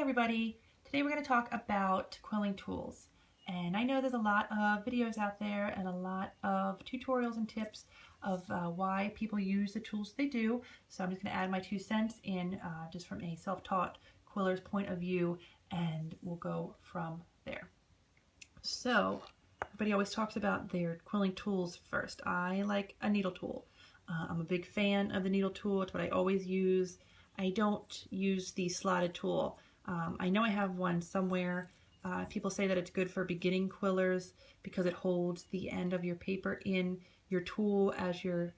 everybody! Today we're going to talk about quilling tools. And I know there's a lot of videos out there and a lot of tutorials and tips of why people use the tools they do. So I'm just going to add my 2 cents in just from a self-taught quiller's point of view, and we'll go from there. So everybody always talks about their quilling tools first. I like a needle tool. I'm a big fan of the needle tool. It's what I always use. I don't use the slotted tool. I know I have one somewhere. People say that it's good for beginning quillers because it holds the end of your paper in your tool as you're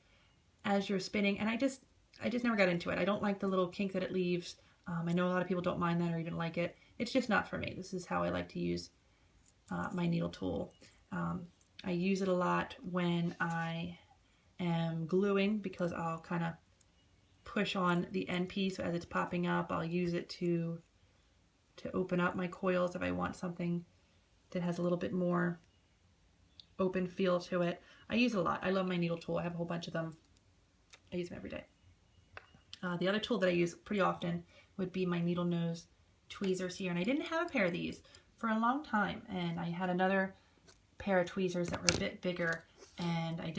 spinning, and I just never got into it. I don't like the little kink that it leaves. I know a lot of people don't mind that or even like it. It's just not for me. This is how I like to use my needle tool. I use it a lot when I am gluing because I'll kind of push on the end piece as it's popping up. I'll use it to open up my coils if I want something that has a little bit more open feel to it. I use it a lot. I love my needle tool. I have a whole bunch of them. I use them every day. The other tool that I use pretty often would be my needle nose tweezers here, and I didn't have a pair of these for a long time, and I had another pair of tweezers that were a bit bigger, and I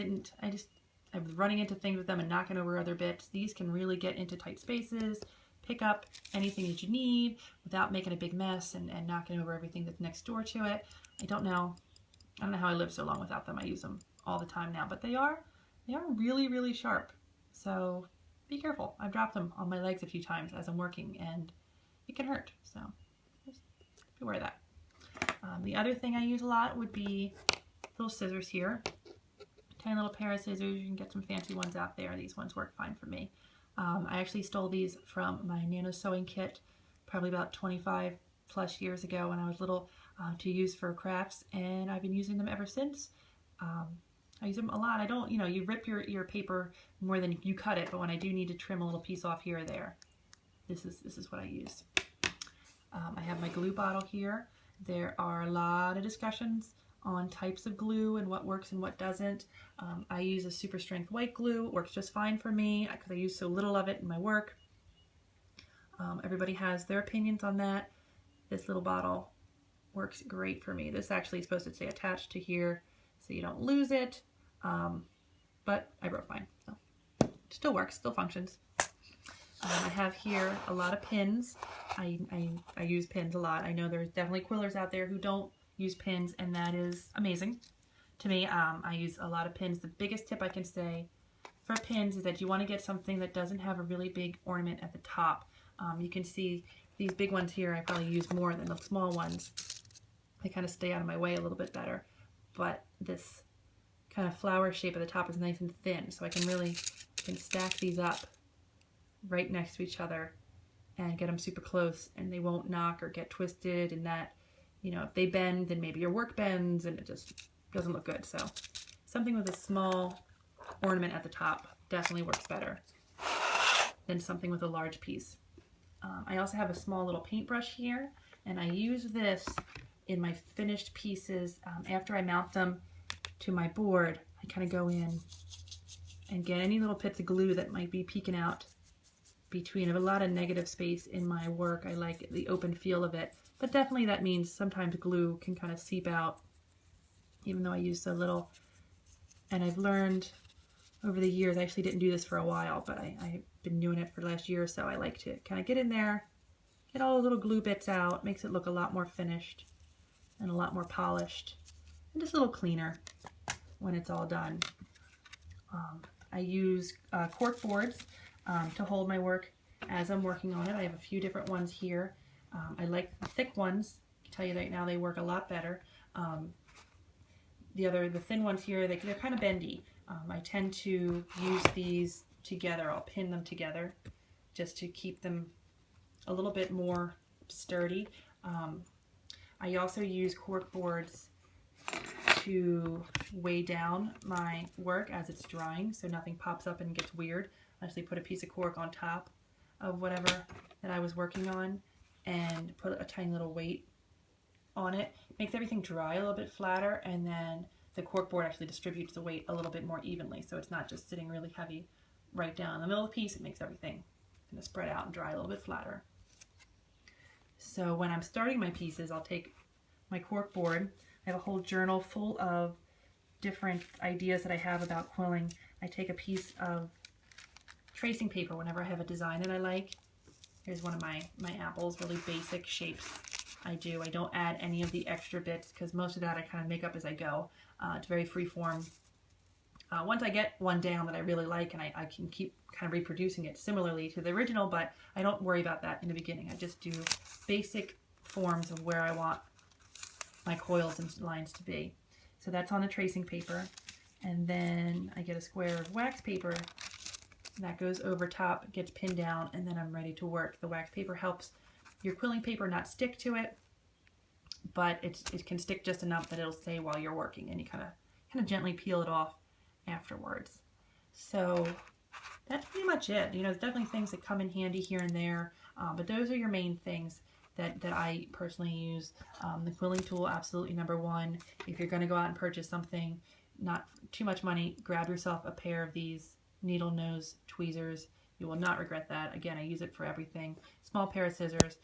was running into things with them and knocking over other bits. These can really get into tight spaces, pick up anything that you need without making a big mess and knocking over everything that's next door to it. I don't know how I lived so long without them. I use them all the time now, but they are really, really sharp. So be careful. I've dropped them on my legs a few times as I'm working, and it can hurt. So just beware of that. The other thing I use a lot would be little scissors here. Tiny little pair of scissors. You can get some fancy ones out there. These ones work fine for me. I actually stole these from my Nano sewing kit probably about 25 plus years ago when I was little to use for crafts, and I've been using them ever since. I use them a lot. I don't, you rip your paper more than you cut it, but when I do need to trim a little piece off here or there, this is what I use. I have my glue bottle here. There are a lot of discussions on types of glue and what works and what doesn't. I use a super strength white glue. It works just fine for me because I use so little of it in my work. Everybody has their opinions on that. This little bottle works great for me. This actually is supposed to stay attached to here so you don't lose it, but I broke mine, so it still works, still functions. I have here a lot of pins. I use pins a lot. I know there's definitely quillers out there who don't use pins, and that is amazing to me. I use a lot of pins. The biggest tip I can say for pins is that you want to get something that doesn't have a really big ornament at the top. You can see these big ones here I probably use more than the small ones. They kind of stay out of my way a little bit better, but this kind of flower shape at the top is nice and thin, so I can stack these up right next to each other and get them super close, and they won't knock or get twisted, and that, if they bend, then maybe your work bends and it just doesn't look good. So something with a small ornament at the top definitely works better than something with a large piece. I also have a small little paintbrush here, and I use this in my finished pieces. After I mount them to my board, I kind of go in and get any little bits of glue that might be peeking out between. I have a lot of negative space in my work. I like the open feel of it, but definitely that means sometimes glue can kind of seep out even though I use so little. And I've learned over the years, I actually didn't do this for a while, but I've been doing it for the last year or so. I like to kind of get in there, get all the little glue bits out, makes it look a lot more finished and a lot more polished and just a little cleaner when it's all done. I use cork boards to hold my work as I'm working on it. I have a few different ones here. I like the thick ones. I can tell you right now they work a lot better. The thin ones here, they're kind of bendy. I tend to use these together. I'll pin them together just to keep them a little bit more sturdy. I also use cork boards to weigh down my work as it's drying so nothing pops up and gets weird. I actually put a piece of cork on top of whatever that I was working on and put a tiny little weight on it. Makes everything dry a little bit flatter, and then the cork board actually distributes the weight a little bit more evenly, so it's not just sitting really heavy right down in the middle of the piece. It makes everything kind of spread out and dry a little bit flatter. So when I'm starting my pieces, I'll take my cork board. I have a whole journal full of different ideas that I have about quilling. I take a piece of tracing paper whenever I have a design that I like. Here's one of my apples, really basic shapes I do. I don't add any of the extra bits because most of that I kind of make up as I go. It's very free form. Once I get one down that I really like, and I can keep kind of reproducing it similarly to the original, but I don't worry about that in the beginning. I just do basic forms of where I want my coils and lines to be. So that's on the tracing paper. And then I get a square of wax paper that goes over top, gets pinned down, and then I'm ready to work. The wax paper helps your quilling paper not stick to it, but it can stick just enough that it'll stay while you're working, and you kind of gently peel it off afterwards. So that's pretty much it. You know, there's definitely things that come in handy here and there, but those are your main things that I personally use. The quilling tool, absolutely number one. If you're going to go out and purchase something, not too much money, grab yourself a pair of these needle nose tweezers. You will not regret that. Again, I use it for everything. Small pair of scissors.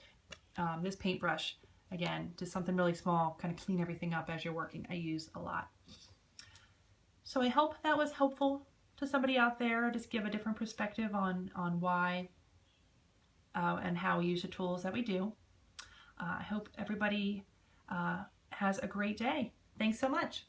This paintbrush, again, just something really small, kind of clean everything up as you're working. I use a lot. So I hope that was helpful to somebody out there, just give a different perspective on why and how we use the tools that we do. I hope everybody has a great day. Thanks so much.